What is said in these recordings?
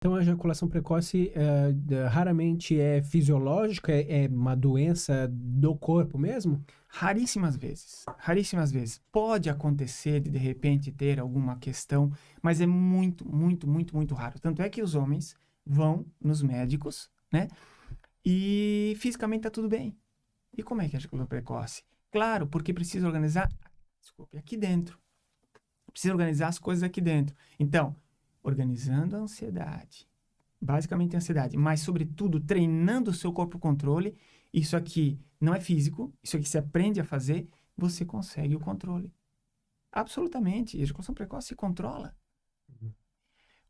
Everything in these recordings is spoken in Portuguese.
Então, a ejaculação precoce raramente é fisiológica, é uma doença do corpo mesmo? Raríssimas vezes, raríssimas vezes. Pode acontecer de repente ter alguma questão, mas é muito, muito, muito, muito raro. Tanto é que os homens vão nos médicos, né? E fisicamente tá tudo bem. E como é que é a ejaculação precoce? Claro, porque precisa organizar, desculpe, aqui dentro. Precisa organizar as coisas aqui dentro. Então, organizando a ansiedade. Basicamente a ansiedade, mas sobretudo treinando o seu corpo controle. Isso aqui não é físico, isso aqui se aprende a fazer, você consegue o controle. Absolutamente. A ejaculação precoce se controla.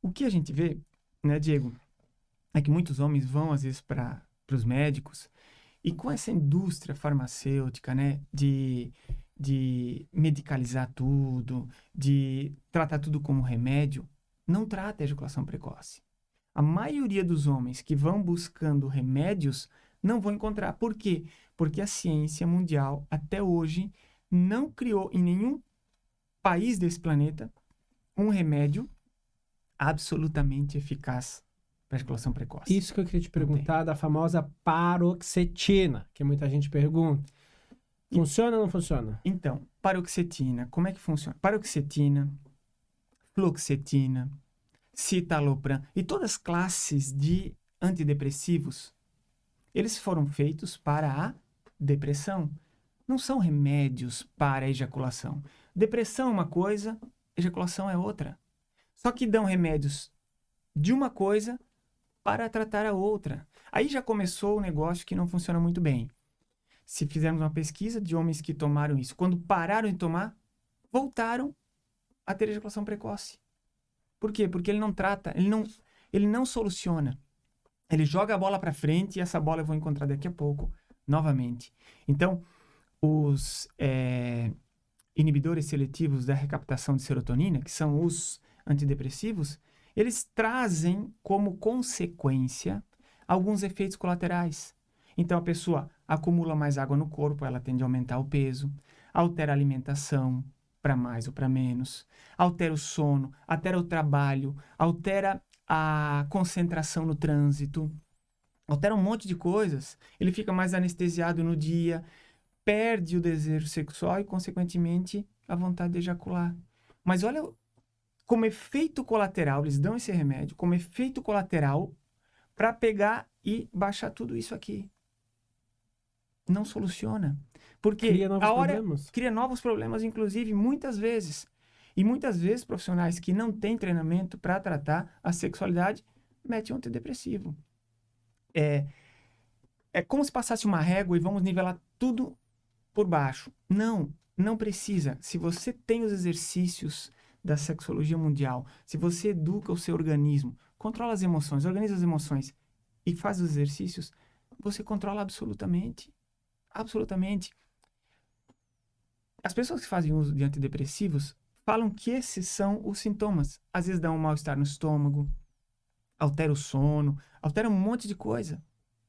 O que a gente vê, né, Diego, é que muitos homens vão às vezes para os médicos e com essa indústria farmacêutica, né, de medicalizar tudo, de tratar tudo como remédio, não trata a ejaculação precoce. A maioria dos homens que vão buscando remédios não vão encontrar. Por quê? Porque a ciência mundial, até hoje, não criou em nenhum país desse planeta um remédio absolutamente eficaz para a ejaculação precoce. Isso que eu queria te perguntar da famosa paroxetina, que muita gente pergunta. Funciona ou não funciona? Então, paroxetina, como é que funciona? Paroxetina, fluoxetina, citalopram e todas as classes de antidepressivos, eles foram feitos para a depressão. Não são remédios para a ejaculação. Depressão é uma coisa, ejaculação é outra. Só que dão remédios de uma coisa para tratar a outra. Aí já começou o negócio que não funciona muito bem. Se fizermos uma pesquisa de homens que tomaram isso, quando pararam de tomar, voltaram a ter ejaculação precoce. Por quê? Porque ele não trata, ele não soluciona. Ele joga a bola para frente e essa bola eu vou encontrar daqui a pouco, novamente. Então, os inibidores seletivos da recaptação de serotonina, que são os antidepressivos, eles trazem como consequência alguns efeitos colaterais. Então, a pessoa acumula mais água no corpo, ela tende a aumentar o peso, altera a alimentação para mais ou para menos, altera o sono, altera o trabalho, altera a concentração no trânsito, altera um monte de coisas. Ele fica mais anestesiado no dia, perde o desejo sexual e, consequentemente, a vontade de ejacular. Mas olha, como efeito colateral, eles dão esse remédio, como efeito colateral, para pegar e baixar tudo isso aqui. Não soluciona. Porque cria novos problemas, inclusive, muitas vezes. E muitas vezes, profissionais que não têm treinamento para tratar a sexualidade, metem um antidepressivo. É como se passasse uma régua e vamos nivelar tudo por baixo. Não, não precisa. Se você tem os exercícios da sexologia mundial, se você educa o seu organismo, controla as emoções, organiza as emoções e faz os exercícios, você controla absolutamente. Absolutamente. As pessoas que fazem uso de antidepressivos falam que esses são os sintomas. Às vezes dá um mal-estar no estômago, altera o sono, altera um monte de coisa.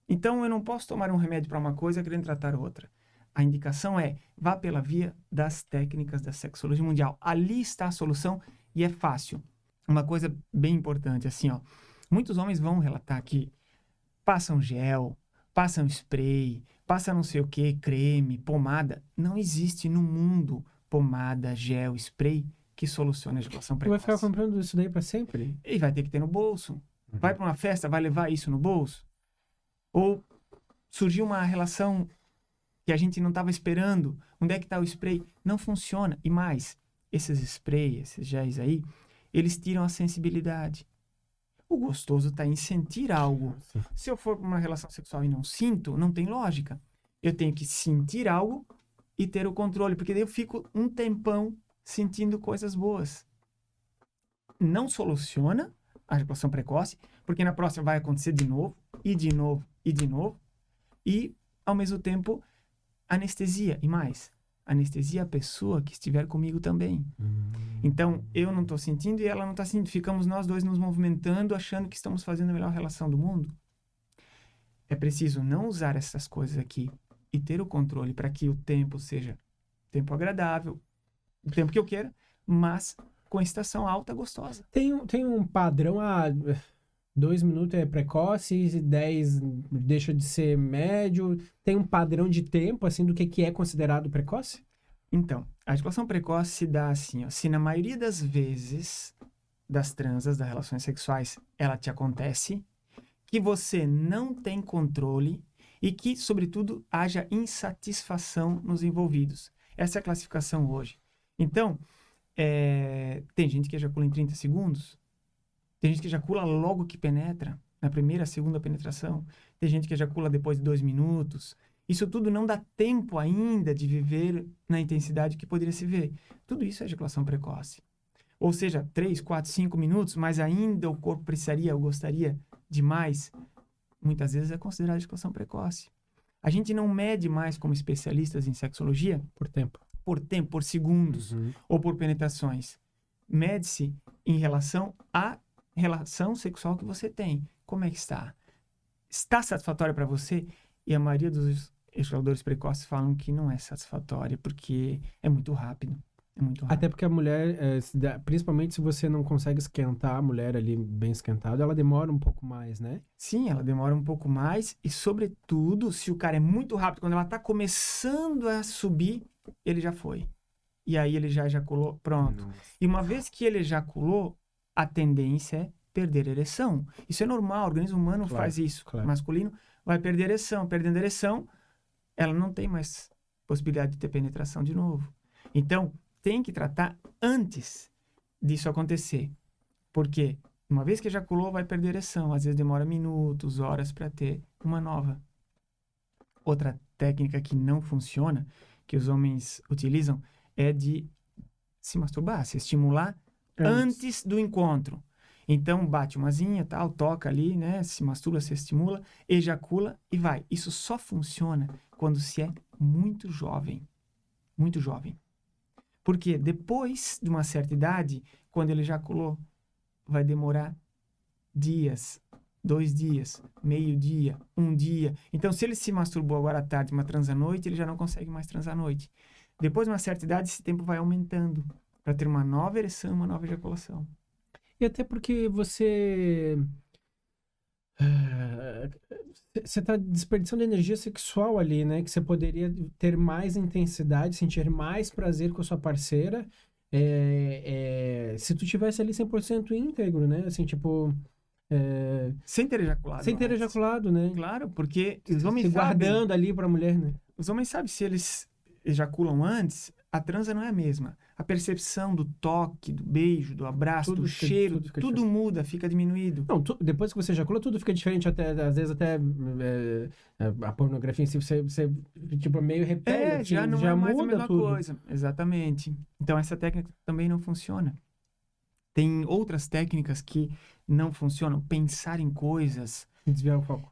Então eu não posso tomar um remédio para uma coisa querendo tratar outra. A indicação é, vá pela via das técnicas da sexologia mundial. Ali está a solução e é fácil. Uma coisa bem importante, assim, ó. Muitos homens vão relatar que passam gel, passam spray, passa não sei o que, creme, pomada. Não existe no mundo pomada, gel, spray que solucione a ejaculação precoce. Vai ficar comprando isso daí para sempre? E vai ter que ter no bolso. Vai para uma festa, vai levar isso no bolso? Ou surgiu uma relação que a gente não estava esperando. Onde é que está o spray? Não funciona. E mais, esses sprays, esses géis aí, eles tiram a sensibilidade. O gostoso está em sentir algo. Se eu for para uma relação sexual e não sinto, não tem lógica. Eu tenho que sentir algo e ter o controle, porque daí eu fico um tempão sentindo coisas boas. Não soluciona a ejaculação precoce, porque na próxima vai acontecer de novo, e de novo, e de novo. E, ao mesmo tempo, anestesia. E mais, anestesia a pessoa que estiver comigo também. Então, eu não estou sentindo e ela não está sentindo. Ficamos nós dois nos movimentando, achando que estamos fazendo a melhor relação do mundo. É preciso não usar essas coisas aqui e ter o controle para que o tempo seja tempo agradável, o tempo que eu queira, mas com excitação alta, gostosa. Tem um padrão, 2 minutos é precoce, 10 deixa de ser médio. Tem um padrão de tempo, assim, do que é considerado precoce? Então, a ejaculação precoce se dá assim, ó, se na maioria das vezes das transas, das relações sexuais, ela te acontece, que você não tem controle e que, sobretudo, haja insatisfação nos envolvidos. Essa é a classificação hoje. Então, tem gente que ejacula em 30 segundos, tem gente que ejacula logo que penetra, na primeira, segunda penetração, tem gente que ejacula depois de 2 minutos. Isso tudo não dá tempo ainda de viver na intensidade que poderia se ver. Tudo isso é ejaculação precoce. Ou seja, 3, 4, 5 minutos, mas ainda o corpo precisaria ou gostaria de mais. Muitas vezes é considerado ejaculação precoce. A gente não mede mais como especialistas em sexologia Por tempo. por segundos ou por penetrações. Mede-se em relação à relação sexual que você tem. Como é que está? Está satisfatória para você? E a maioria dos ejaculadores precoces falam que não é satisfatória, porque é muito rápido. É muito rápido. Até porque a mulher, principalmente se você não consegue esquentar a mulher ali bem esquentada, ela demora um pouco mais, né? Sim, ela demora um pouco mais e, sobretudo, se o cara é muito rápido, quando ela está começando a subir, ele já foi. E aí ele já ejaculou, pronto. E uma vez que ele ejaculou, a tendência é perder a ereção. Isso é normal, o organismo humano faz isso. Claro. Masculino vai perder a ereção. Perdendo a ereção, ela não tem mais possibilidade de ter penetração de novo. Então, tem que tratar antes disso acontecer. Porque uma vez que ejaculou, vai perder a ereção. Às vezes demora minutos, horas para ter uma nova. Outra técnica que não funciona, que os homens utilizam, é de se masturbar, se estimular antes do encontro. Então, bate uma zinha, tal, toca ali, né? Se masturba, se estimula, ejacula e vai. Isso só funciona quando se é muito jovem. Muito jovem. Porque depois de uma certa idade, quando ele ejaculou, vai demorar dias, 2 dias, meio dia, 1 dia. Então, se ele se masturbou agora à tarde, uma transa à noite, ele já não consegue mais transar à noite. Depois de uma certa idade, esse tempo vai aumentando para ter uma nova ereção, uma nova ejaculação. E até porque você está desperdiçando energia sexual ali, né? Que você poderia ter mais intensidade, sentir mais prazer com a sua parceira, se tu tivesse ali 100% íntegro, né? Assim, tipo... sem ter ejaculado. Sem ter ejaculado, né? Claro, porque os homens se sabem... guardando ali pra mulher, né? Os homens sabem se eles ejaculam antes, a transa não é a mesma. A percepção do toque, do beijo, do abraço, do cheiro, tudo muda, fica diminuído. Não, depois que você ejacula, tudo fica diferente, até, às vezes até a pornografia em si, você tipo, meio repele, assim, já não já é mais muda a mesma tudo. coisa. Exatamente. Então, essa técnica também não funciona. Tem outras técnicas que não funcionam. Pensar em coisas. Desviar o foco.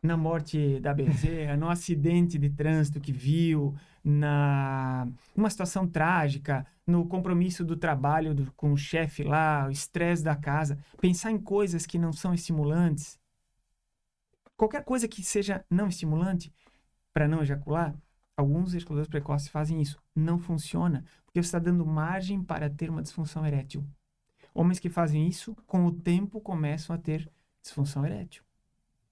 Na morte da Bezerra, no acidente de trânsito que viu, numa situação trágica, no compromisso do trabalho com o chefe lá, o estresse da casa. Pensar em coisas que não são estimulantes. Qualquer coisa que seja não estimulante, para não ejacular, alguns ejaculadores precoces fazem isso. Não funciona, porque você está dando margem para ter uma disfunção erétil. Homens que fazem isso, com o tempo, começam a ter disfunção erétil.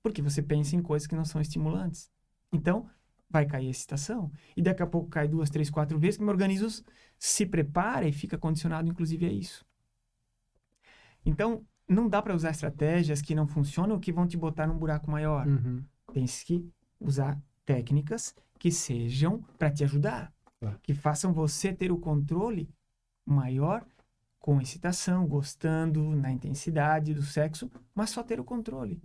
Porque você pensa em coisas que não são estimulantes. Então, vai cair a excitação. E daqui a pouco cai 2, 3, 4 vezes, que o meu organismo se prepara e fica condicionado, inclusive, a isso. Então, não dá para usar estratégias que não funcionam ou que vão te botar num buraco maior. Tem que usar técnicas que sejam para te ajudar. Que façam você ter o controle maior com excitação, gostando, na intensidade do sexo, mas só ter o controle.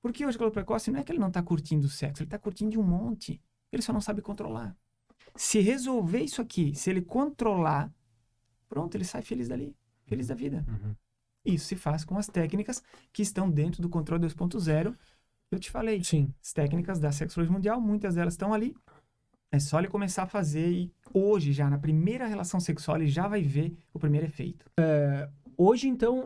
Porque o ejaculador precoce não é que ele não está curtindo o sexo, ele está curtindo de um monte. Ele só não sabe controlar. Se resolver isso aqui, se ele controlar, pronto, ele sai feliz dali, feliz da vida. Isso se faz com as técnicas que estão dentro do controle 2.0 que eu te falei. Sim. As técnicas da sexologia mundial, muitas delas estão ali. É só ele começar a fazer e hoje, já na primeira relação sexual, ele já vai ver o primeiro efeito. Hoje, então...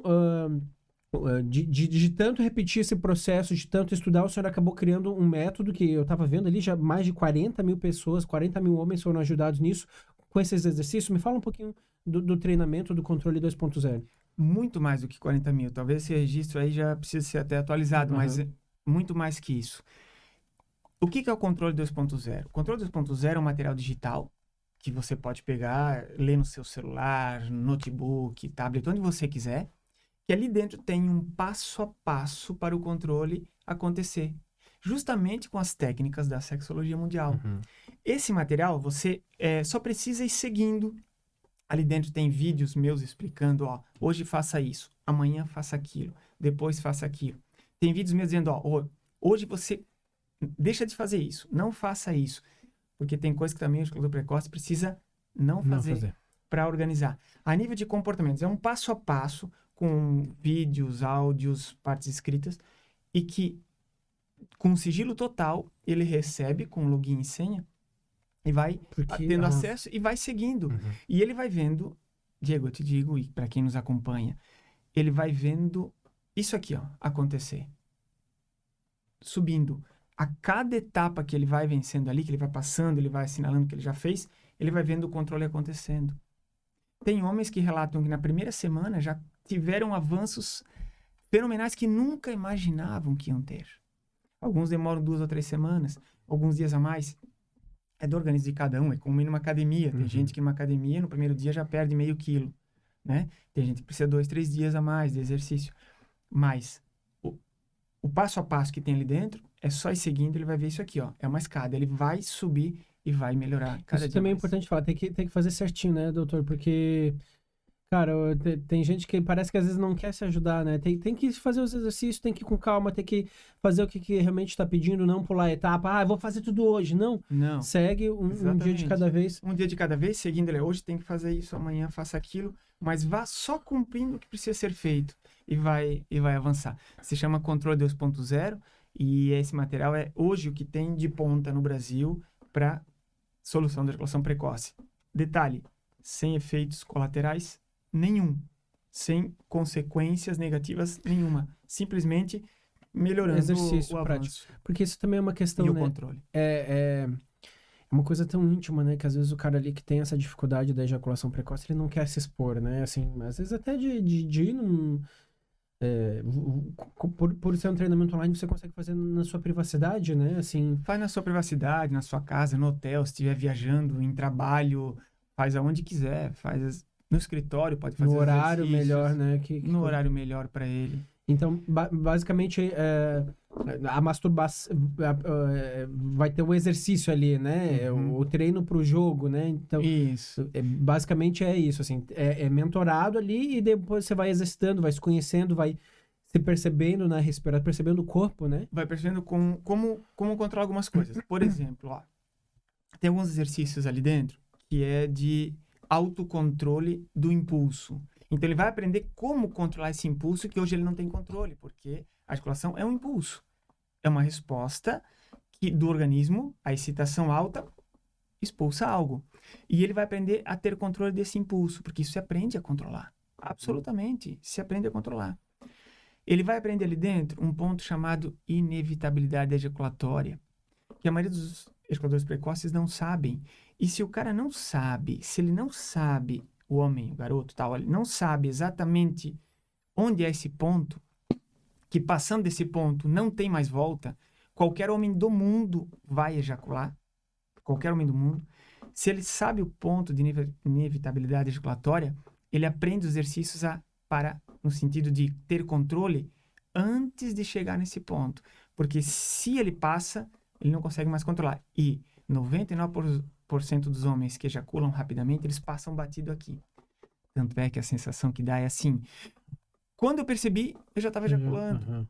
De tanto repetir esse processo, de tanto estudar, o senhor acabou criando um método que eu estava vendo ali, já mais de 40 mil pessoas, 40 mil homens foram ajudados nisso, com esses exercícios. Me fala um pouquinho do treinamento do controle 2.0. muito mais do que 40 mil. Talvez esse registro aí já precise ser até atualizado, mas é muito mais que isso. O que é o controle 2.0? O controle 2.0 é um material digital que você pode pegar, ler no seu celular, notebook, tablet, onde você quiser, que ali dentro tem um passo a passo para o controle acontecer, justamente com as técnicas da sexologia mundial. Esse material você só precisa ir seguindo. Ali dentro tem vídeos meus explicando, ó, hoje faça isso, amanhã faça aquilo, depois faça aquilo. Tem vídeos meus dizendo, ó, hoje você deixa de fazer isso, não faça isso. Porque tem coisa que também o escritor precoce precisa não fazer. Para organizar. A nível de comportamentos, é um passo a passo com vídeos, áudios, partes escritas, e que com sigilo total ele recebe com login e senha e vai tendo acesso e vai seguindo. E ele vai vendo, Diego, eu te digo, e para quem nos acompanha, ele vai vendo isso aqui, ó, acontecer. Subindo. A cada etapa que ele vai vencendo ali, que ele vai passando, ele vai assinalando o que ele já fez, ele vai vendo o controle acontecendo. Tem homens que relatam que na primeira semana já tiveram avanços fenomenais que nunca imaginavam que iam ter. Alguns demoram 2 ou 3 semanas, alguns dias a mais. É do organismo de cada um, é como ir numa academia. Tem gente que numa academia, no primeiro dia já perde meio quilo, né? Tem gente que precisa 2, 3 dias a mais de exercício. Mas o passo a passo que tem ali dentro, é só ir seguindo, ele vai ver isso aqui, ó. É uma escada, ele vai subir e vai melhorar cada dia Isso também é mais. importante falar, tem que fazer certinho, né, doutor? Porque, cara, tem gente que parece que às vezes não quer se ajudar, né? Tem que fazer os exercícios, tem que ir com calma, tem que fazer o que realmente está pedindo, não pular a etapa. Eu vou fazer tudo hoje. Não. Segue um dia de cada vez. Um dia de cada vez, seguindo ele. Hoje tem que fazer isso, amanhã faça aquilo, mas vá só cumprindo o que precisa ser feito e vai avançar. Se chama Controle 2.0 e esse material é hoje o que tem de ponta no Brasil para solução da ejaculação precoce. Detalhe, sem efeitos colaterais nenhum, sem consequências negativas nenhuma, simplesmente melhorando exercício o avanço. Prático. Porque isso também é uma questão, e o né? controle. É uma coisa tão íntima, né? Que às vezes o cara ali que tem essa dificuldade da ejaculação precoce, ele não quer se expor, né? Assim, às vezes até de ir num... por ser um treinamento online, você consegue fazer na sua privacidade, né? Assim... Faz na sua privacidade, na sua casa, no hotel, se estiver viajando, em trabalho, faz aonde quiser, faz no escritório, pode fazer no horário melhor, né? No horário melhor para ele. Então, basicamente, a masturbação vai ter o exercício ali, né? O treino para o jogo, né? Então, isso. Basicamente é isso, assim. É mentorado ali e depois você vai exercitando, vai se conhecendo, vai se percebendo na respiração, percebendo o corpo, né? Vai percebendo como controlar algumas coisas. Por exemplo, ó, tem alguns exercícios ali dentro que é de autocontrole do impulso. Então, ele vai aprender como controlar esse impulso que hoje ele não tem controle, porque a ejaculação é um impulso. É uma resposta do organismo, a excitação alta expulsa algo. E ele vai aprender a ter controle desse impulso, porque isso se aprende a controlar. Absolutamente, se aprende a controlar. Ele vai aprender ali dentro um ponto chamado inevitabilidade ejaculatória, que a maioria dos ejaculadores precoces não sabem. E se o cara não sabe, se ele não sabe, o homem, o garoto, tal, ele não sabe exatamente onde é esse ponto, que passando desse ponto não tem mais volta, qualquer homem do mundo vai ejacular, qualquer homem do mundo. Se ele sabe o ponto de inevitabilidade ejaculatória, ele aprende os exercícios no sentido de ter controle antes de chegar nesse ponto. Porque se ele passa, ele não consegue mais controlar. E 99% dos homens que ejaculam rapidamente, eles passam batido aqui. Tanto é que a sensação que dá é assim. Quando eu percebi, eu já estava ejaculando.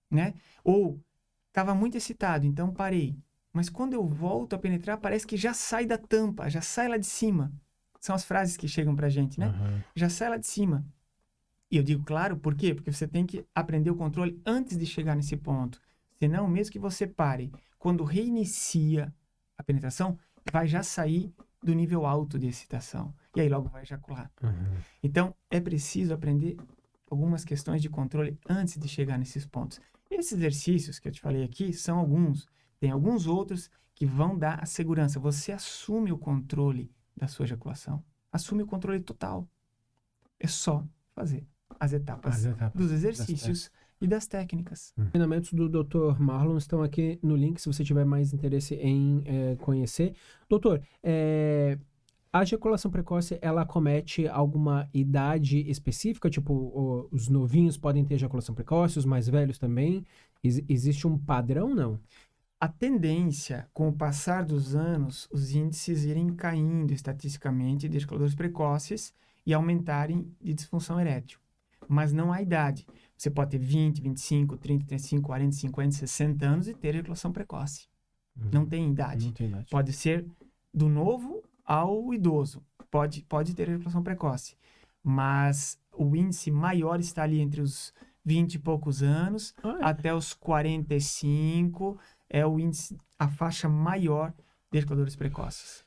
Né? Ou estava muito excitado, então parei. Mas quando eu volto a penetrar, parece que já sai da tampa, já sai lá de cima. São as frases que chegam pra gente, né? Já sai lá de cima. E eu digo, claro, por quê? Porque você tem que aprender o controle antes de chegar nesse ponto. Senão, mesmo que você pare, quando reinicia a penetração, vai já sair do nível alto de excitação. E aí logo vai ejacular. Então, é preciso aprender algumas questões de controle antes de chegar nesses pontos. Esses exercícios que eu te falei aqui são alguns. Tem alguns outros que vão dar a segurança. Você assume o controle da sua ejaculação. Assume o controle total. É só fazer. as etapas As etapas dos das exercícios e das técnicas. Os treinamentos do Dr. Marlon estão aqui no link, se você tiver mais interesse em conhecer. Doutor, a ejaculação precoce, ela acomete alguma idade específica? Tipo, os novinhos podem ter ejaculação precoce, os mais velhos também? Existe um padrão, não? A tendência, com o passar dos anos, os índices irem caindo estatisticamente de ejaculadores precoces e aumentarem de disfunção erétil. Mas não há idade. Você pode ter 20, 25, 30, 35, 40, 50, 60 anos e ter ejaculação precoce. Não tem idade. Não tem idade. Pode ser do novo ao idoso. Pode ter ejaculação precoce. Mas o índice maior está ali entre os 20 e poucos anos até os 45. É o índice, a faixa maior de ejaculadores precoces.